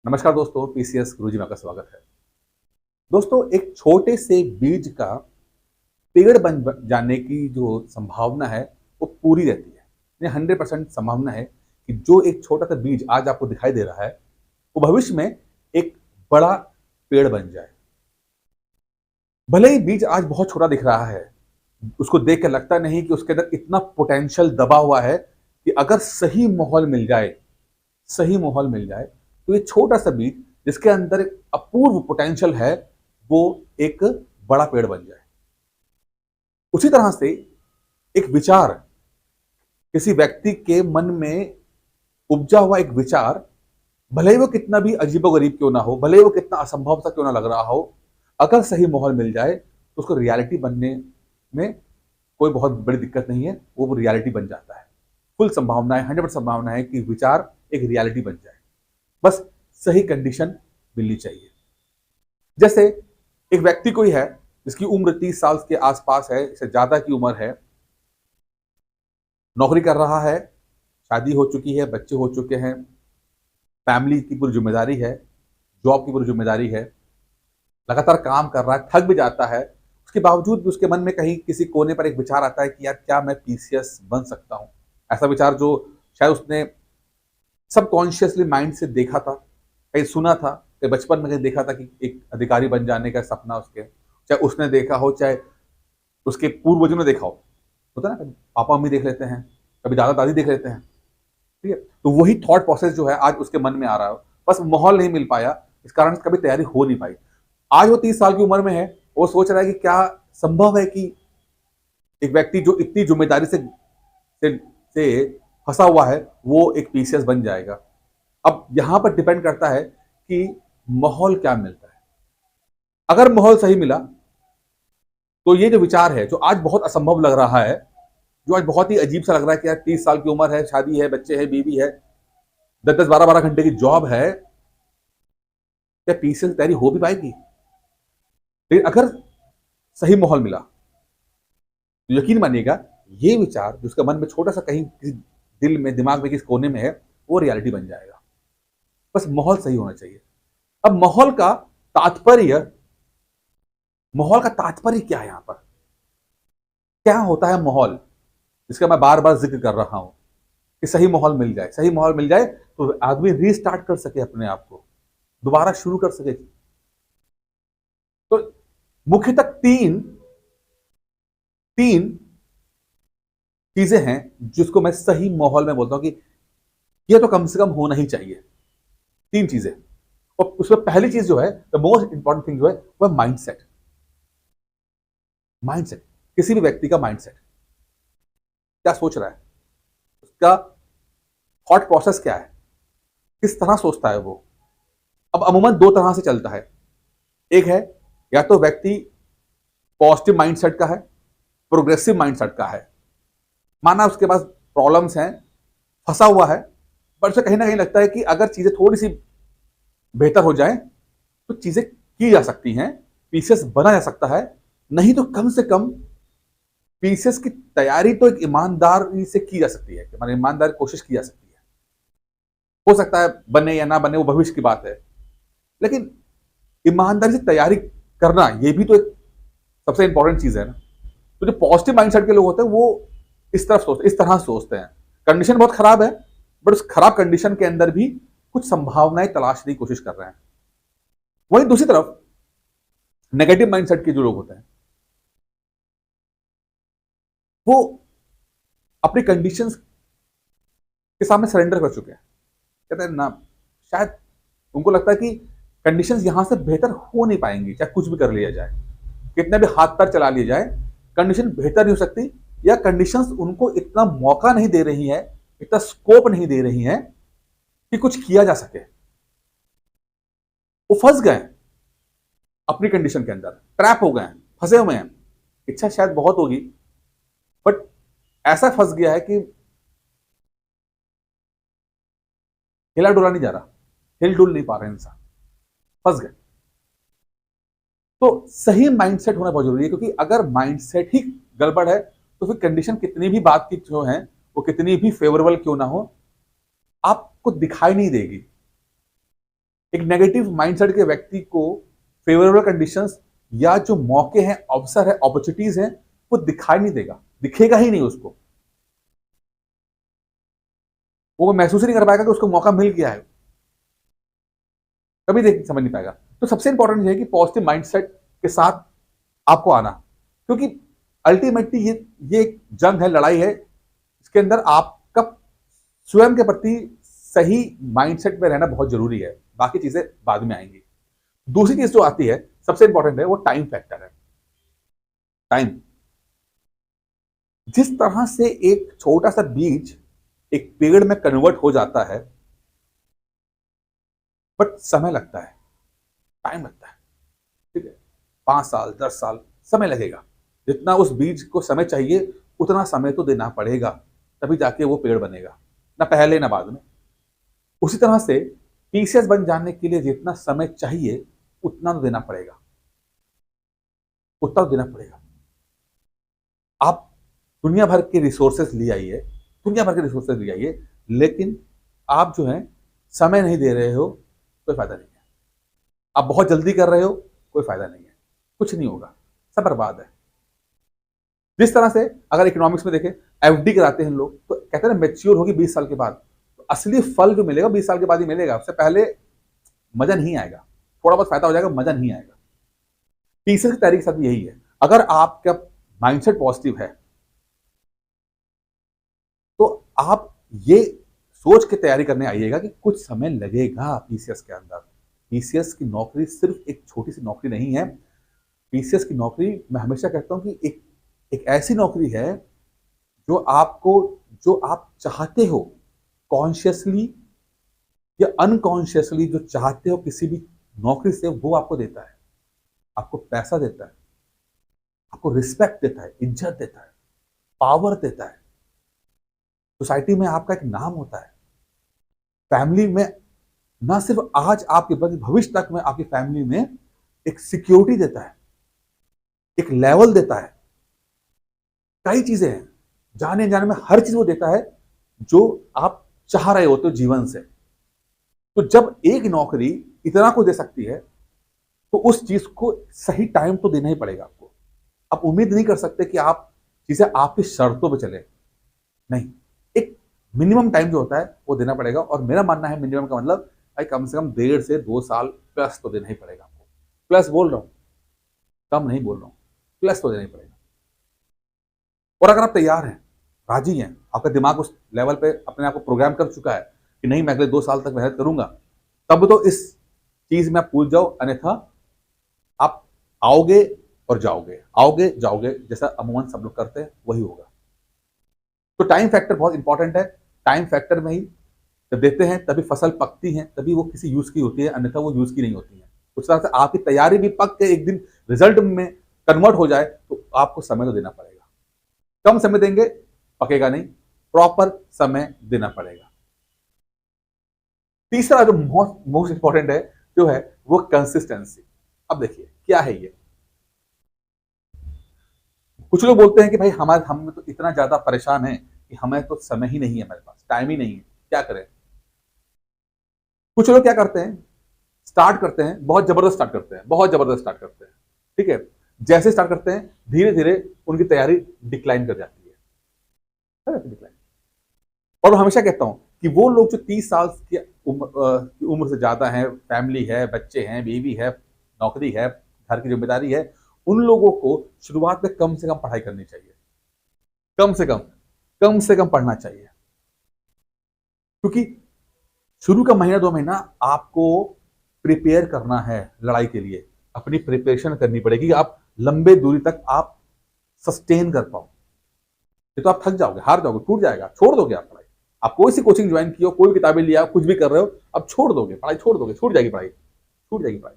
नमस्कार दोस्तों, पीसीएस गुरुजी में आपका स्वागत है। दोस्तों, एक छोटे से बीज का पेड़ बन जाने की जो संभावना है वो पूरी रहती है। ये 100% संभावना है कि जो एक छोटा सा बीज आज आपको दिखाई दे रहा है वो भविष्य में एक बड़ा पेड़ बन जाए। भले ही बीज आज बहुत छोटा दिख रहा है, उसको देख के लगता नहीं कि उसके अंदर इतना पोटेंशियल दबा हुआ है कि अगर सही माहौल मिल जाए तो ये छोटा सा बीज जिसके अंदर एक अपूर्व पोटेंशियल है वो एक बड़ा पेड़ बन जाए। उसी तरह से एक विचार, किसी व्यक्ति के मन में उपजा हुआ एक विचार, भले ही वो कितना भी अजीबोगरीब क्यों ना हो, भले ही वो कितना असंभव सा क्यों ना लग रहा हो, अगर सही माहौल मिल जाए तो उसको रियलिटी बनने में कोई बहुत बड़ी दिक्कत नहीं है, वो रियलिटी बन जाता है। फुल संभावना है, 100% संभावना है कि विचार एक रियलिटी बन जाए। बस सही कंडीशन मिलनी चाहिए। जैसे एक व्यक्ति कोई है जिसकी उम्र 30 साल के आसपास है, इससे ज्यादा की उम्र है, नौकरी कर रहा है, शादी हो चुकी है, बच्चे हो चुके हैं, फैमिली की पूरी जिम्मेदारी है, जॉब की पूरी जिम्मेदारी है, लगातार काम कर रहा है, थक भी जाता है। उसके बावजूद भी उसके मन में कहीं किसी कोने पर एक विचार आता है कि यार क्या मैं पीसीएस बन सकता हूं। ऐसा विचार जो शायद उसने सबकॉन्शियसली माइंड से देखा था, कहीं सुना था, कहीं बचपन में कहीं देखा था कि एक अधिकारी बन जाने का सपना उसके, चाहे उसने देखा हो, चाहे उसके पूर्वजों ने देखा हो। होता है ना, कभी पापा मम्मी देख लेते हैं, कभी दादा दादी देख लेते हैं। ठीक है, तो वही थॉट प्रोसेस जो है आज उसके मन में आ रहा हो, बस माहौल नहीं मिल पाया, इस कारण से कभी तैयारी हो नहीं पाई। आज वो 30 साल की उम्र में है, वो सोच रहा है कि क्या संभव है कि एक व्यक्ति जो इतनी जिम्मेदारी से फंसा हुआ है वो एक पीसीएस बन जाएगा। अब यहां पर डिपेंड करता है कि माहौल क्या मिलता है। अगर माहौल सही मिला तो ये जो विचार है, जो आज बहुत असंभव लग रहा है, जो आज बहुत ही अजीब सा लग रहा है कि यार 30 साल की उम्र है, शादी है, बच्चे हैं, बीवी है, 10-10, 12-12 घंटे की जॉब है, क्या पीसीएस की तैयारी हो भी पाएगी? लेकिन अगर सही माहौल मिला तो यकीन मानिएगा ये विचार जो उसके मन में छोटा सा कहीं किसी दिल में, दिमाग में, किसी कोने में है, वो रियलिटी बन जाएगा। बस माहौल सही होना चाहिए। अब माहौल का तात्पर्य क्या है? यहां पर क्या होता है माहौल, जिसका मैं बार बार जिक्र कर रहा हूं कि सही माहौल मिल जाए तो आदमी रीस्टार्ट कर सके, अपने आप को दोबारा शुरू कर सके। तो मुख्यतः तीन तीन चीजें हैं जिसको मैं सही माहौल में बोलता हूं कि ये तो कम से कम होना ही चाहिए। तीन चीजें, और उसमें पहली चीज जो है, द मोस्ट इंपॉर्टेंट थिंग जो है, वह माइंडसेट। माइंडसेट, किसी भी व्यक्ति का माइंडसेट क्या सोच रहा है, उसका थॉट प्रोसेस क्या है, किस तरह सोचता है वो। अब अमूमन दो तरह से चलता है। एक है, या तो व्यक्ति पॉजिटिव माइंडसेट का है, प्रोग्रेसिव माइंडसेट का है। माना उसके पास प्रॉब्लम्स हैं, फंसा हुआ है, पर उसे कहीं ना कहीं लगता है कि अगर चीजें थोड़ी सी बेहतर हो जाए तो चीजें की जा सकती हैं, पीसीएस बना जा सकता है। नहीं तो कम से कम पीसीएस की तैयारी तो एक ईमानदारी से की जा सकती है, मतलब ईमानदार कोशिश की जा सकती है। हो सकता है बने या ना बने, वो भविष्य की बात है, लेकिन ईमानदारी से तैयारी करना ये भी तो एक सबसे इंपॉर्टेंट चीज है ना। तो जो पॉजिटिव माइंडसेट के लोग होते हैं वो इस तरह सोचते हैं। कंडीशन बहुत खराब है, बट उस खराब कंडीशन के अंदर भी कुछ संभावनाएं तलाशने की कोशिश कर रहे हैं। वहीं दूसरी तरफ नेगेटिव माइंडसेट के जो लोग होते हैं वो अपनी कंडीशंस के सामने सरेंडर कर चुके हैं। कहते हैं ना, शायद उनको लगता है कि कंडीशंस यहां से बेहतर हो नहीं पाएंगी, चाहे कुछ भी कर लिया जाए, कितने भी हाथ पैर चला लिए जाए, कंडीशन बेहतर नहीं हो सकती, या कंडीशंस उनको इतना मौका नहीं दे रही है, इतना स्कोप नहीं दे रही है कि कुछ किया जा सके। वो फंस गए अपनी कंडीशन के अंदर, ट्रैप हो गए, फंसे हुए हैं। इच्छा शायद बहुत होगी, बट ऐसा फंस गया है कि हिला डुला नहीं जा रहा, हिल डुल नहीं पा रहे इंसान, फंस गए। तो सही माइंडसेट होना बहुत जरूरी है, क्योंकि अगर माइंडसेट ही गड़बड़ है तो फिर कंडीशन कितनी भी बात की जो है, वो कितनी भी फेवरेबल क्यों ना हो, आपको दिखाई नहीं देगी। एक नेगेटिव माइंडसेट के व्यक्ति को फेवरेबल कंडीशंस या जो मौके हैं, अवसर है, अपॉर्चुनिटीज हैं, वो दिखाई नहीं देगा, दिखेगा ही नहीं उसको। वो महसूस ही नहीं कर पाएगा कि उसको मौका मिल गया है, कभी देख समझ नहीं पाएगा। तो सबसे इंपॉर्टेंट है कि पॉजिटिव माइंडसेट के साथ आपको आना, क्योंकि अल्टीमेटली ये एक जंग है, लड़ाई है, इसके अंदर आपका स्वयं के प्रति सही माइंडसेट में रहना बहुत जरूरी है, बाकी चीजें बाद में आएंगी। दूसरी चीज जो आती है सबसे इंपॉर्टेंट है, वो टाइम फैक्टर है। टाइम, जिस तरह से एक छोटा सा बीज एक पेड़ में कन्वर्ट हो जाता है, बट समय लगता है, टाइम लगता है, ठीक है, 5 साल 10 साल समय लगेगा। जितना उस बीज को समय चाहिए उतना समय तो देना पड़ेगा, तभी जाके वो पेड़ बनेगा, ना पहले ना बाद में। उसी तरह से पीसीएस बन जाने के लिए जितना समय चाहिए उतना तो देना पड़ेगा, उतना तो देना पड़ेगा। आप दुनिया भर के रिसोर्सेज ले आइए, दुनिया भर के रिसोर्सेज ले आइए, लेकिन आप जो है समय नहीं दे रहे हो, कोई फायदा नहीं है। आप बहुत जल्दी कर रहे हो, कोई फायदा नहीं है, कुछ नहीं होगा, सब बर्बाद है। जिस तरह से अगर इकोनॉमिक्स में देखें, एफडी कराते हैं लोग, तो कहते हैं ना मैच्योर होगी 20 साल के बाद, तो असली फल जो मिलेगा 20 साल के बाद ही मिलेगा, उससे पहले मजा नहीं आएगा, थोड़ा बहुत फायदा हो जाएगा, मजा नहीं आएगा। पीसीएस की तैयारी के साथ यही है, अगर आपका माइंडसेट पॉजिटिव है तो आप ये सोच के तैयारी करने आइएगा कि कुछ समय लगेगा पीसीएस के अंदर। पीसीएस की नौकरी सिर्फ एक छोटी सी नौकरी नहीं है। पीसीएस की नौकरी, मैं हमेशा कहता हूं कि एक ऐसी नौकरी है जो आप चाहते हो, कॉन्शियसली या अनकॉन्शियसली जो चाहते हो किसी भी नौकरी से, वो आपको देता है, आपको पैसा देता है, आपको रिस्पेक्ट देता है, इज्जत देता है, पावर देता है, सोसाइटी में आपका एक नाम होता है, फैमिली में ना सिर्फ आज आपके बल्कि भविष्य तक में आपकी फैमिली में एक सिक्योरिटी देता है, एक लेवल देता है, कई चीजें हैं, जाने जाने में हर चीज वो देता है जो आप चाह रहे होते हो जीवन से। तो जब एक नौकरी इतना को दे सकती है तो उस चीज को सही टाइम तो देना ही पड़ेगा आपको। आप उम्मीद नहीं कर सकते कि आप चीजें आपकी शर्तों पे चले, नहीं, एक मिनिमम टाइम जो होता है वो देना पड़ेगा। और मेरा मानना है मिनिमम का मतलब भाई कम से कम 1.5 से 2 साल प्लस तो देना ही पड़ेगा आपको। प्लस बोल रहा हूं, कम नहीं बोल रहा हूं, प्लस तो देना ही पड़ेगा। और अगर आप तैयार हैं, राजी हैं, आपका दिमाग उस लेवल पे अपने आप को प्रोग्राम कर चुका है कि नहीं मैं अगले 2 साल तक मेहनत करूंगा, तब तो इस चीज में आप पूछ जाओ, अन्यथा आप आओगे और जाओगे, आओगे जाओगे, जैसा अमूमन सब लोग करते हैं वही होगा। तो टाइम फैक्टर बहुत इंपॉर्टेंट है। टाइम फैक्टर में ही जब देते हैं तभी फसल पकती है, तभी वो किसी यूज की होती है, अन्यथा वो यूज की नहीं होती है। उस तरह से आपकी तैयारी भी पक के एक दिन रिजल्ट में कन्वर्ट हो जाए तो आपको समय तो देना पड़ेगा। कम समय देंगे पकेगा नहीं, प्रॉपर समय देना पड़ेगा। तीसरा जो मोस्ट इंपॉर्टेंट है जो है वो कंसिस्टेंसी। अब देखिए क्या है ये, कुछ लोग बोलते हैं कि भाई हम तो इतना ज्यादा परेशान हैं कि हमें तो समय ही नहीं है, हमारे पास टाइम ही नहीं है, क्या करें। कुछ लोग क्या करते हैं, स्टार्ट करते हैं, बहुत जबरदस्त स्टार्ट करते हैं, बहुत जबरदस्त स्टार्ट करते हैं, ठीक है, जैसे स्टार्ट करते हैं धीरे धीरे उनकी तैयारी डिक्लाइन कर जाती है, डिक्लाइन। और मैं हमेशा कहता हूं कि वो लोग जो 30 साल की उम्र से ज्यादा है, फैमिली है, बच्चे हैं, बीवी है, नौकरी है, घर की जिम्मेदारी है, उन लोगों को शुरुआत में कम से कम पढ़ाई करनी चाहिए, कम से कम पढ़ना चाहिए। क्योंकि शुरू का महीना 2 महीना आपको प्रिपेयर करना है लड़ाई के लिए, अपनी प्रिपरेशन करनी पड़ेगी, आप लंबे दूरी तक आप सस्टेन कर पाओ। ये तो आप थक जाओगे, हार जाओगे, टूट जाएगा, छोड़ दोगे आप पढ़ाई। आप कोई सी कोचिंग ज्वाइन की हो, कोई किताबें लिया, कुछ भी कर रहे हो, अब छोड़ दोगे पढ़ाई, छोड़ दोगे, छूट जाएगी पढ़ाई, छूट जाएगी पढ़ाई।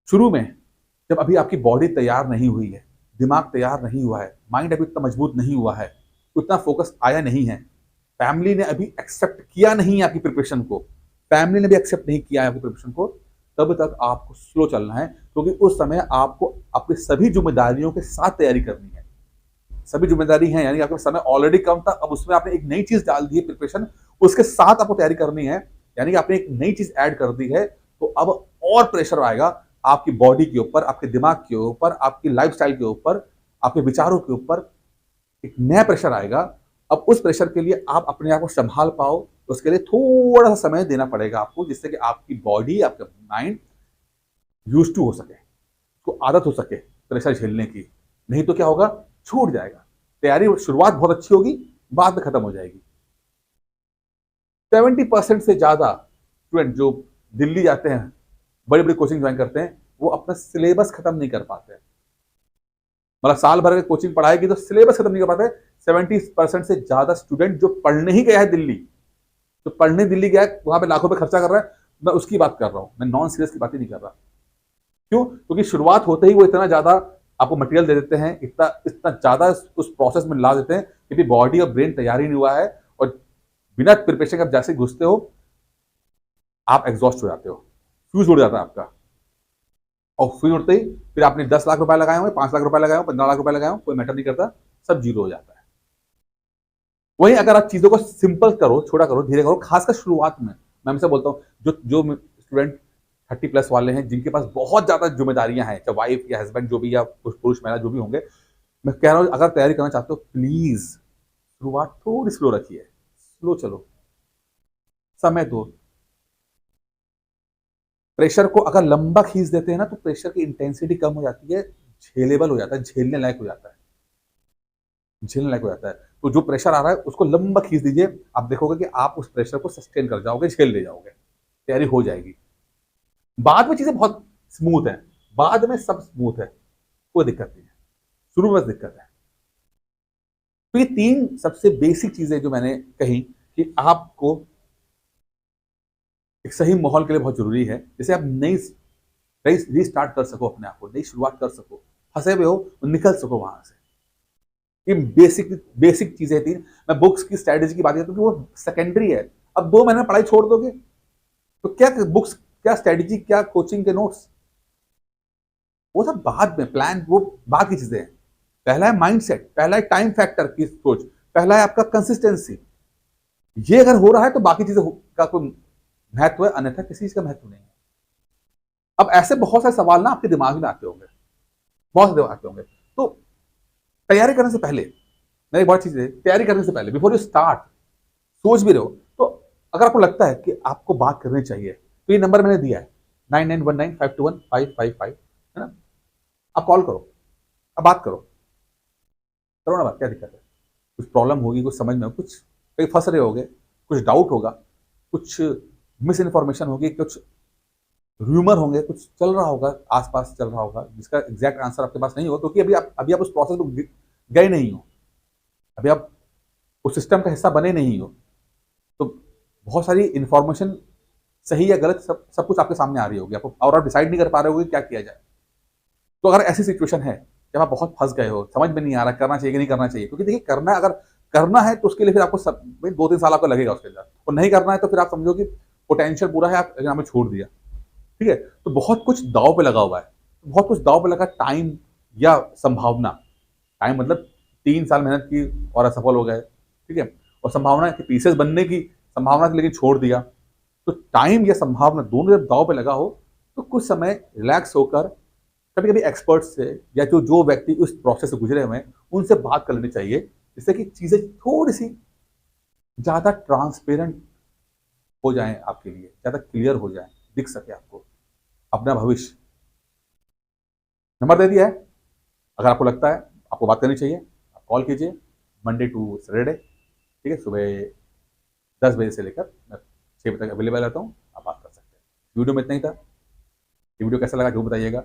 शुरू में जब अभी आपकी बॉडी तैयार नहीं हुई है, दिमाग तैयार नहीं हुआ है, माइंड अभी इतना मजबूत नहीं हुआ है, उतना फोकस आया नहीं है, फैमिली ने अभी एक्सेप्ट किया नहीं है आपकी प्रिपरेशन को, फैमिली ने भी एक्सेप्ट नहीं किया है आपकी प्रिपरेशन को, तब तक आपको स्लो चलना है। क्योंकि उस समय आपको अपनी सभी जिम्मेदारियों के साथ तैयारी करनी है। सभी जिम्मेदारी है यानी आपका समय ऑलरेडी कम था, अब उसमें आपने एक नई चीज डाल दी है प्रिपरेशन, उसके साथ आपको तैयारी करनी है यानी कि आपने एक नई चीज ऐड कर दी है, तो अब और प्रेशर आएगा आपकी बॉडी के ऊपर, आपके दिमाग के ऊपर, आपकी लाइफस्टाइल के ऊपर, आपके विचारों के ऊपर एक नया प्रेशर आएगा। अब उस प्रेशर के लिए आप अपने आप को संभाल पाओ, तो उसके लिए थोड़ा सा समय देना पड़ेगा आपको, जिससे कि आपकी बॉडी, आपका माइंड यूज टू हो सके, तो आदत हो सके प्रेशर झेलने की। नहीं तो क्या होगा, छूट जाएगा। तैयारी शुरुआत बहुत अच्छी होगी, बाद में खत्म हो जाएगी। 70% से ज्यादा स्टूडेंट जो दिल्ली जाते हैं, बड़ी बड़ी कोचिंग ज्वाइन करते हैं, वो अपना सिलेबस खत्म नहीं कर पाते। मतलब साल भर की कोचिंग पढ़ाएगी तो सिलेबस खत्म नहीं कर पाते। 70% से ज्यादा स्टूडेंट जो पढ़ने ही गया है दिल्ली, जो पढ़ने दिल्ली गया है, वहां पे लाखों रुपए खर्चा कर रहा है, मैं उसकी बात कर रहा हूं, मैं नॉन सीरियस की बात ही नहीं कर रहा। क्यों? क्योंकि शुरुआत होते ही वो इतना ज्यादा आपको मटेरियल दे देते हैं, इतना इतना ज्यादा उस प्रोसेस में ला देते हैं कि बॉडी और ब्रेन तैयार ही नहीं हुआ है, और बिना प्रिपरेशन के आप जैसे घुसते हो, आप एग्जॉस्ट हो जाते हो, फ्यूज उड़ जाता है आपका। और फ्यूज उड़ते ही फिर आपने 10 लाख रुपए लगाए होंगे, 5 लाख रुपए लगाए हो, 15 लाख रुपए लगाए हो, कोई मैटर नहीं करता, सब जीरो हो जाता है। वहीं अगर आप चीजों को सिंपल करो, छोटा करो, धीरे करो, खासकर शुरुआत में, मैं हमेशा बोलता हूँ, जो जो स्टूडेंट 30+ वाले हैं, जिनके पास बहुत ज्यादा जिम्मेदारियां हैं, चाहे वाइफ या हस्बैंड जो भी, या पुरुष महिला जो भी होंगे, मैं कह रहा हूँ अगर तैयारी करना चाहते हो, प्लीज शुरुआत थोड़ी स्लो रखिए, स्लो चलो, समय दो। प्रेशर को अगर लंबा खींच देते हैं ना, तो प्रेशर की इंटेंसिटी कम हो जाती है, झेलेबल हो जाता है, झेलने लायक हो जाता है, झेलने लायक हो जाता है। तो जो प्रेशर आ रहा है उसको लंबा खींच दीजिए, आप देखोगे कि आप उस प्रेशर को सस्टेन कर जाओगे, झेल ले जाओगे, तैयारी हो जाएगी। बाद में चीजें बहुत स्मूथ है, बाद में सब स्मूथ है, कोई दिक्कत नहीं है, शुरू में बस दिक्कत है। तो ये 3 सबसे बेसिक चीजें जो मैंने कही कि आपको एक सही माहौल के लिए बहुत जरूरी है, जैसे आप नई रीस्टार्ट कर सको, अपने आप को नई शुरुआत कर सको, फंसे हुए हो तो निकल सको वहां से। ये बेसिक बेसिक चीजें थी। मैं बुक्स की स्ट्रेटेजी की बात करता हूँ कि वो सेकेंडरी है। अब 2 महीने पढ़ाई छोड़ दोगे तो क्या बुक्स, क्या स्ट्रेटेजी, क्या कोचिंग के नोट्स, वो सब बाद में, प्लान वो बाद की चीजें हैं। पहला है माइंडसेट, पहला है टाइम फैक्टर की सोच, पहला है आपका कंसिस्टेंसी। ये अगर हो रहा है तो बाकी चीजें का कोई महत्व है, अन्यथा किसी चीज का महत्व नहीं है। अब ऐसे बहुत सारे सवाल ना आपके दिमाग में आते होंगे, बहुत सारे आते होंगे। तो तैयारी करने से पहले, मेरी बहुत चीज है, तैयारी करने से पहले, बिफोर यू स्टार्ट, सोच भी रहे हो, तो अगर आपको लगता है कि आपको बात करनी चाहिए, तो ये नंबर मैंने दिया है 9919521555, है ना? आप कॉल करो, आप बात करो, करो ना बात, क्या दिक्कत है? कुछ प्रॉब्लम होगी, कुछ समझ में, कुछ कहीं फंस रहे होगे, कुछ डाउट होगा, कुछ मिस इन्फॉर्मेशन होगी, कुछ र्यूमर होंगे, कुछ चल रहा होगा, आसपास चल रहा होगा, जिसका एग्जैक्ट आंसर आपके पास नहीं होगा, क्योंकि अभी आप उस प्रोसेस में गए नहीं हो, अभी आप उस सिस्टम का हिस्सा बने नहीं हो। तो बहुत सारी इंफॉर्मेशन, सही या गलत, सब कुछ आपके सामने आ रही होगी आपको, और आप डिसाइड नहीं कर पा रहे होगे क्या किया जाए। तो अगर ऐसी सिचुएशन है जब आप बहुत फंस गए हो, समझ में नहीं आ रहा करना चाहिए कि नहीं करना चाहिए, क्योंकि देखिए करना, अगर करना है तो उसके लिए फिर आपको 2-3 साल आपको लगेगा उसके अंदर, और नहीं करना है तो फिर आप समझो कि पोटेंशियल पूरा है, आप एग्जाम में छोड़ दिया, ठीक है? तो बहुत कुछ दाव पे लगा हुआ है, बहुत कुछ दाव पे लगा, टाइम या संभावना। टाइम मतलब 3 साल मेहनत की और असफल हो गए, ठीक है, और संभावना कि पीसेस बनने की संभावना थी, लेकिन छोड़ दिया। तो टाइम या संभावना दोनों जब दाव पे लगा हो, तो कुछ समय रिलैक्स होकर कभी कभी एक्सपर्ट से, या जो जो व्यक्ति उस प्रोसेस से गुजरे हुए हैं, उनसे बात कर लेनी चाहिए, जिससे कि चीजें थोड़ी सी ज्यादा ट्रांसपेरेंट हो जाएं, आपके लिए ज्यादा क्लियर हो जाएं, दिख सके आपको अपना भविष्य। नंबर दे दिया है, अगर आपको लगता है आपको बात करनी चाहिए, आप कॉल कीजिए, मंडे टू सैटरडे, ठीक है, सुबह 10 बजे से लेकर मैं 6 बजे तक अवेलेबल रहता हूँ, आप बात कर सकते हैं। वीडियो में इतना ही था। ये वीडियो कैसा लगा जरूर बताइएगा।